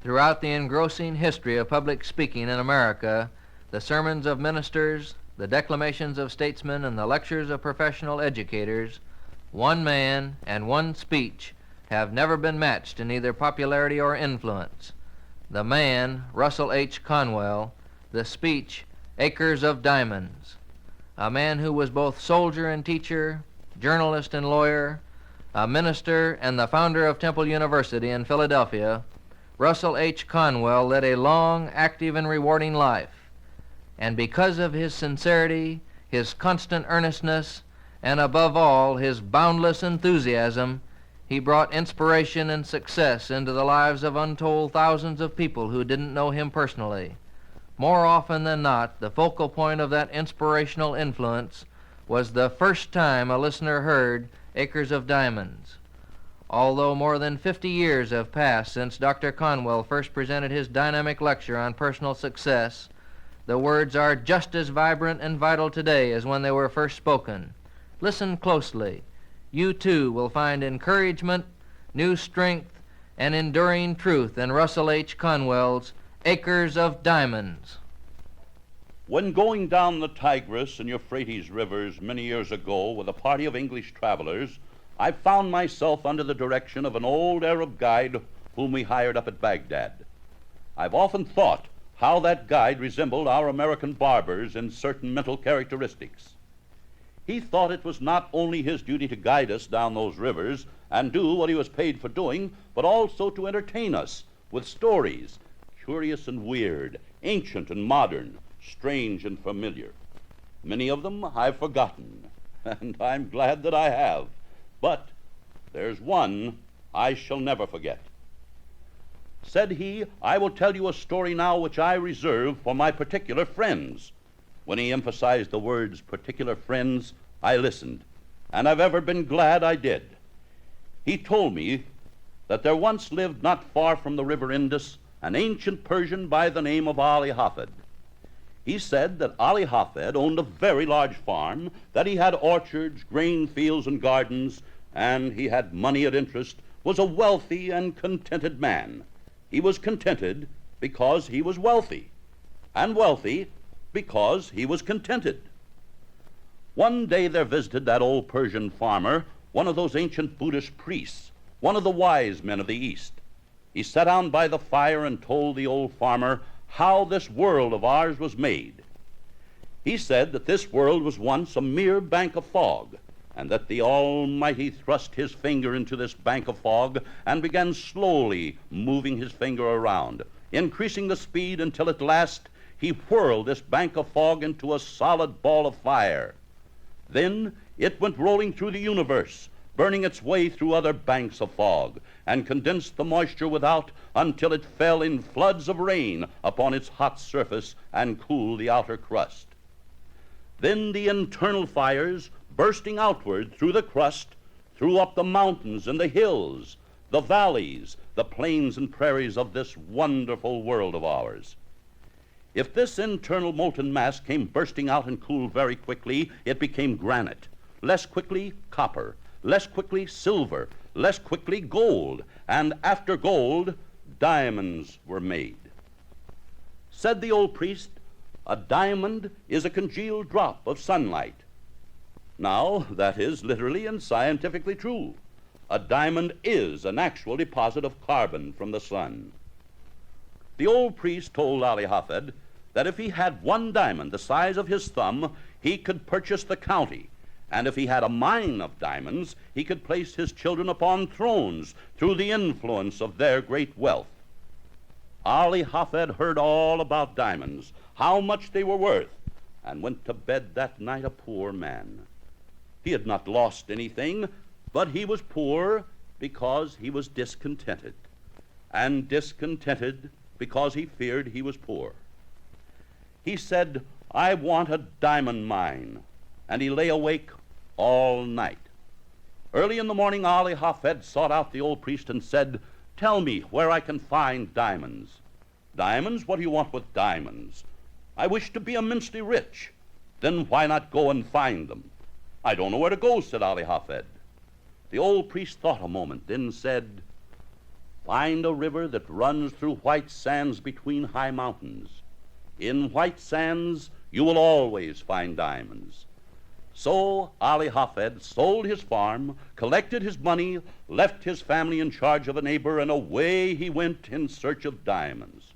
Throughout the engrossing history of public speaking in America, the sermons of ministers, the declamations of statesmen, and the lectures of professional educators, one man and one speech have never been matched in either popularity or influence. The man, Russell H. Conwell; the speech, Acres of Diamonds. A man who was both soldier and teacher, journalist and lawyer, a minister, and the founder of Temple University in Philadelphia, Russell H. Conwell led a long, active, and rewarding life. And because of his sincerity, his constant earnestness, and above all, his boundless enthusiasm, he brought inspiration and success into the lives of untold thousands of people who didn't know him personally. More often than not, the focal point of that inspirational influence was the first time a listener heard Acres of Diamonds. Although more than 50 years have passed since Dr. Conwell first presented his dynamic lecture on personal success, the words are just as vibrant and vital today as when they were first spoken. Listen closely. You too will find encouragement, new strength, and enduring truth in Russell H. Conwell's Acres of Diamonds. When going down the Tigris and Euphrates rivers many years ago with a party of English travelers, I found myself under the direction of an old Arab guide whom we hired up at Baghdad. I've often thought how that guide resembled our American barbers in certain mental characteristics. He thought it was not only his duty to guide us down those rivers and do what he was paid for doing, but also to entertain us with stories, curious and weird, ancient and modern, strange and familiar. Many of them I've forgotten, and I'm glad that I have. But there's one I shall never forget. Said he, I will tell you a story now which I reserve for my particular friends. When he emphasized the words particular friends, I listened, and I've ever been glad I did. He told me that there once lived not far from the river Indus an ancient Persian by the name of Ali Hafed. He said that Ali Hafed owned a very large farm, that he had orchards, grain fields, and gardens, and he had money at interest, was a wealthy and contented man. He was contented because he was wealthy, and wealthy because he was contented. One day there visited that old Persian farmer one of those ancient Buddhist priests, one of the wise men of the East. He sat down by the fire and told the old farmer how this world of ours was made. He said that this world was once a mere bank of fog, and that the Almighty thrust his finger into this bank of fog and began slowly moving his finger around, increasing the speed until at last he whirled this bank of fog into a solid ball of fire. Then it went rolling through the universe, burning its way through other banks of fog, and condensed the moisture without until it fell in floods of rain upon its hot surface and cooled the outer crust. Then the internal fires, bursting outward through the crust, threw up the mountains and the hills, the valleys, the plains and prairies of this wonderful world of ours. If this internal molten mass came bursting out and cooled very quickly, it became granite, less quickly copper, less quickly silver, less quickly gold, and after gold, diamonds were made. Said the old priest, a diamond is a congealed drop of sunlight. Now, that is literally and scientifically true. A diamond is an actual deposit of carbon from the sun. The old priest told Ali Hafed that if he had one diamond the size of his thumb, he could purchase the county, and if he had a mine of diamonds, he could place his children upon thrones through the influence of their great wealth. Ali Hafed heard all about diamonds, how much they were worth, and went to bed that night a poor man. He had not lost anything, but he was poor because he was discontented, and discontented because he feared he was poor. He said, I want a diamond mine, and he lay awake all night. Early in the morning, Ali Hafed sought out the old priest and said, tell me where I can find diamonds. Diamonds? What do you want with diamonds? I wish to be immensely rich. Then why not go and find them? I don't know where to go, said Ali Hafed. The old priest thought a moment, then said, Find a river that runs through white sands between high mountains. In white sands, you will always find diamonds. So Ali Hafed sold his farm, collected his money, left his family in charge of a neighbor, and away he went in search of diamonds.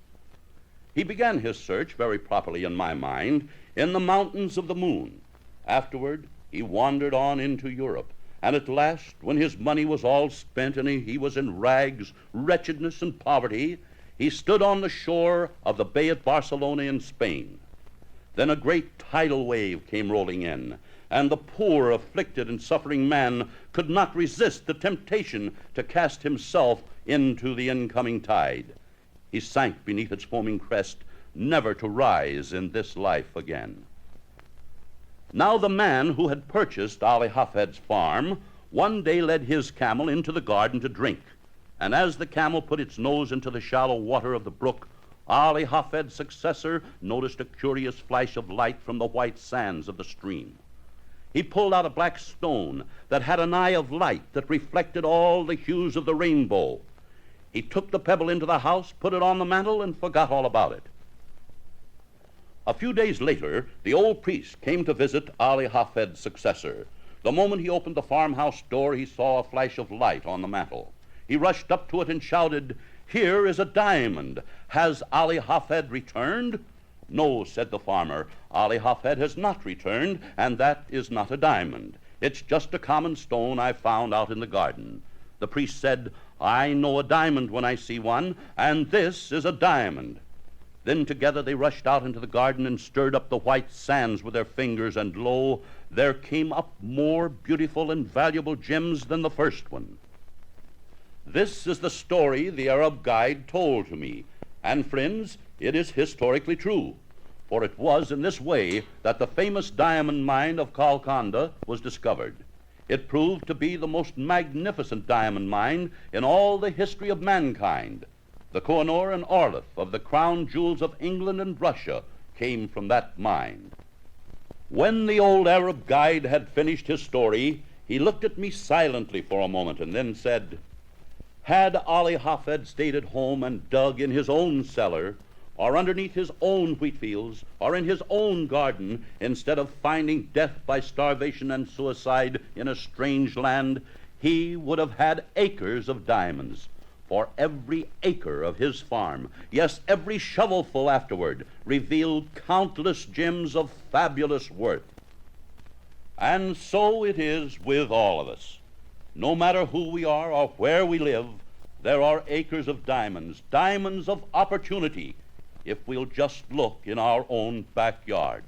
He began his search, very properly in my mind, in the mountains of the moon. Afterward, he wandered on into Europe, and at last, when his money was all spent and he was in rags, wretchedness, and poverty, he stood on the shore of the bay at Barcelona in Spain. Then a great tidal wave came rolling in, and the poor, afflicted, and suffering man could not resist the temptation to cast himself into the incoming tide. He sank beneath its foaming crest, never to rise in this life again. Now the man who had purchased Ali Hafed's farm one day led his camel into the garden to drink, and as the camel put its nose into the shallow water of the brook, Ali Hafed's successor noticed a curious flash of light from the white sands of the stream. He pulled out a black stone that had an eye of light that reflected all the hues of the rainbow. He took the pebble into the house, put it on the mantel, and forgot all about it. A few days later, the old priest came to visit Ali Hafed's successor. The moment he opened the farmhouse door, he saw a flash of light on the mantel. He rushed up to it and shouted, "Here is a diamond. Has Ali Hafed returned?" "No," said the farmer, "Ali Hafed has not returned, and that is not a diamond. It's just a common stone I found out in the garden." The priest said, "I know a diamond when I see one, and this is a diamond." Then together they rushed out into the garden and stirred up the white sands with their fingers, and lo, there came up more beautiful and valuable gems than the first one. This is the story the Arab guide told to me, and friends, it is historically true, for it was in this way that the famous diamond mine of Golconda was discovered. It proved to be the most magnificent diamond mine in all the history of mankind. The Koh-i-Noor and Orlith of the crown jewels of England and Russia came from that mine. When the old Arab guide had finished his story, he looked at me silently for a moment and then said, "Had Ali Hafed stayed at home and dug in his own cellar, or underneath his own wheat fields, or in his own garden, instead of finding death by starvation and suicide in a strange land, he would have had acres of diamonds. For every acre of his farm, yes, every shovelful afterward, revealed countless gems of fabulous worth." And so it is with all of us. No matter who we are or where we live, there are acres of diamonds, diamonds of opportunity, if we'll just look in our own backyard.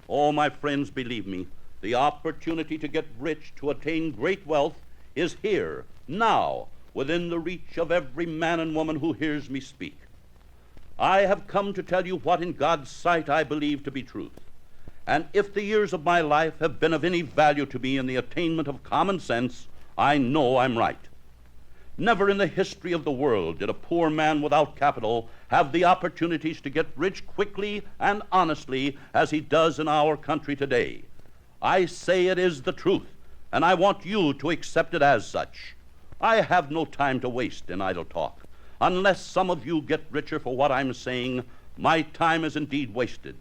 Oh, my friends, believe me, the opportunity to get rich, to attain great wealth, is here, now, within the reach of every man and woman who hears me speak. I have come to tell you what in God's sight I believe to be truth. And if the years of my life have been of any value to me in the attainment of common sense, I know I'm right. Never in the history of the world did a poor man without capital have the opportunities to get rich quickly and honestly as he does in our country today. I say it is the truth, and I want you to accept it as such. I have no time to waste in idle talk. Unless some of you get richer for what I'm saying, my time is indeed wasted.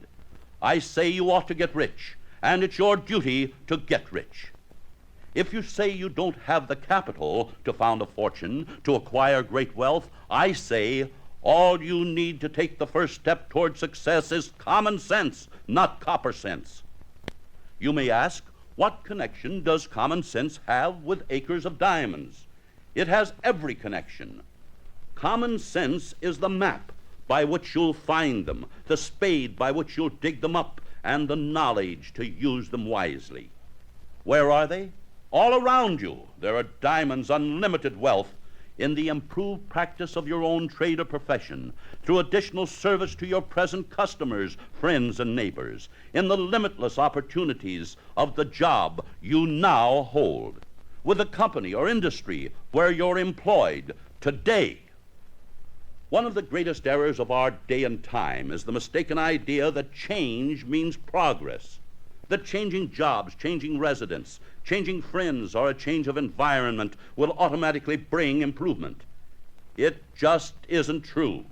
I say you ought to get rich, and it's your duty to get rich. If you say you don't have the capital to found a fortune, to acquire great wealth, I say all you need to take the first step toward success is common sense, not copper sense. You may ask, what connection does common sense have with acres of diamonds? It has every connection. Common sense is the map by which you'll find them, the spade by which you'll dig them up, and the knowledge to use them wisely. Where are they? All around you. There are diamonds, unlimited wealth, in the improved practice of your own trade or profession, through additional service to your present customers, friends, and neighbors, in the limitless opportunities of the job you now hold, with a company or industry where you're employed today. One of the greatest errors of our day and time is the mistaken idea that change means progress, that changing jobs, changing residence, changing friends, or a change of environment will automatically bring improvement. It just isn't true.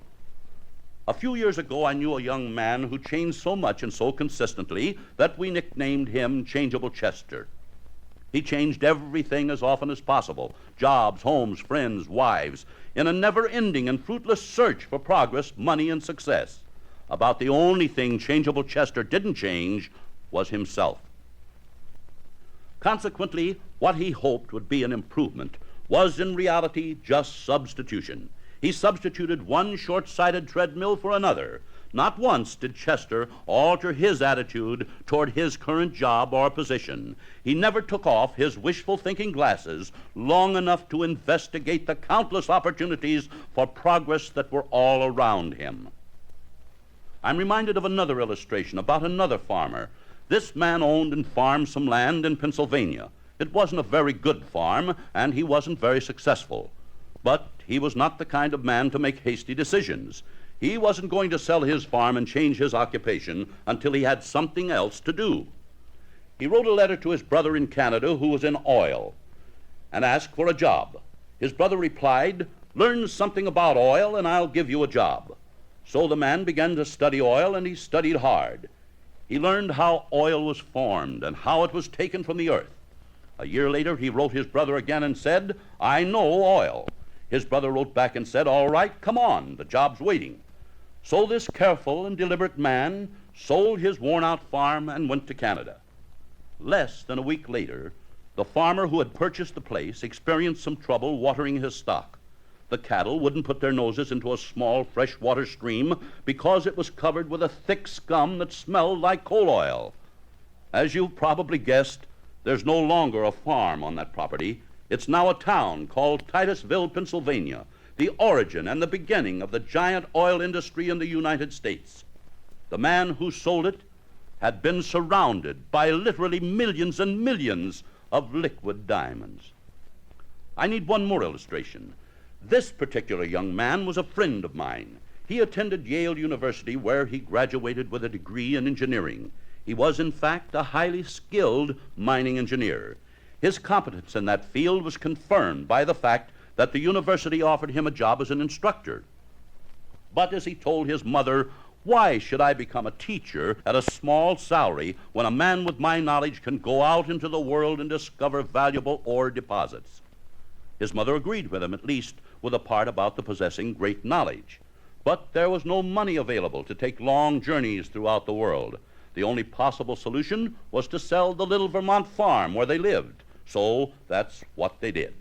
A few years ago, I knew a young man who changed so much and so consistently that we nicknamed him Changeable Chester. He changed everything as often as possible, jobs, homes, friends, wives, in a never-ending and fruitless search for progress, money, and success. About the only thing Changeable Chester didn't change was himself. Consequently, what he hoped would be an improvement was in reality just substitution. He substituted one short-sighted treadmill for another. Not once did Chester alter his attitude toward his current job or position. He never took off his wishful thinking glasses long enough to investigate the countless opportunities for progress that were all around him. I'm reminded of another illustration about another farmer. This man owned and farmed some land in Pennsylvania. It wasn't a very good farm, and he wasn't very successful. But he was not the kind of man to make hasty decisions. He wasn't going to sell his farm and change his occupation until he had something else to do. He wrote a letter to his brother in Canada who was in oil and asked for a job. His brother replied, "Learn something about oil and I'll give you a job." So the man began to study oil, and he studied hard. He learned how oil was formed and how it was taken from the earth. A year later, he wrote his brother again and said, "I know oil." His brother wrote back and said, "All right, come on, the job's waiting." So this careful and deliberate man sold his worn-out farm and went to Canada. Less than a week later, the farmer who had purchased the place experienced some trouble watering his stock. The cattle wouldn't put their noses into a small freshwater stream because it was covered with a thick scum that smelled like coal oil. As you've probably guessed, there's no longer a farm on that property. It's now a town called Titusville, Pennsylvania, the origin and the beginning of the giant oil industry in the United States. The man who sold it had been surrounded by literally millions and millions of liquid diamonds. I need one more illustration. This particular young man was a friend of mine. He attended Yale University, where he graduated with a degree in engineering. He was, in fact, a highly skilled mining engineer. His competence in that field was confirmed by the fact that the university offered him a job as an instructor. But as he told his mother, "Why should I become a teacher at a small salary when a man with my knowledge can go out into the world and discover valuable ore deposits?" His mother agreed with him, at least with the part about the possessing great knowledge. But there was no money available to take long journeys throughout the world. The only possible solution was to sell the little Vermont farm where they lived. So that's what they did.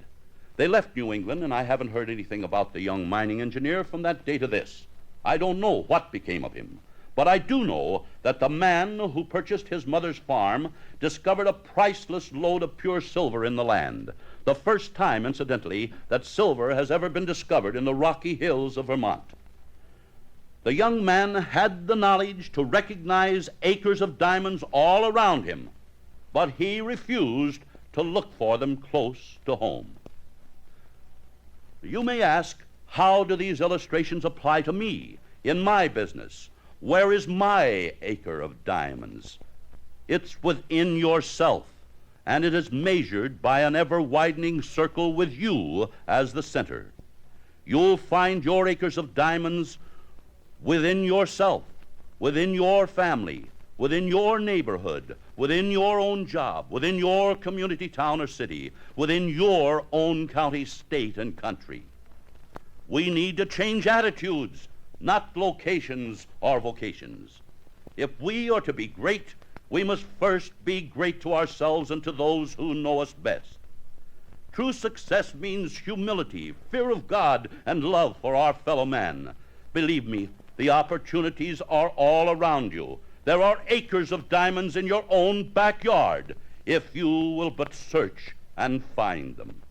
They left New England, and I haven't heard anything about the young mining engineer from that day to this. I don't know what became of him, but I do know that the man who purchased his mother's farm discovered a priceless lode of pure silver in the land. The first time, incidentally, that silver has ever been discovered in the Rocky Hills of Vermont. The young man had the knowledge to recognize acres of diamonds all around him, but he refused to look for them close to home. You may ask, how do these illustrations apply to me in my business? Where is my acre of diamonds? It's within yourself, and it is measured by an ever-widening circle with you as the center. You'll find your acres of diamonds within yourself, within your family, within your neighborhood, within your own job, within your community, town, or city, within your own county, state, and country. We need to change attitudes, not locations or vocations. If we are to be great, we must first be great to ourselves and to those who know us best. True success means humility, fear of God, and love for our fellow man. Believe me, the opportunities are all around you. There are acres of diamonds in your own backyard, if you will but search and find them.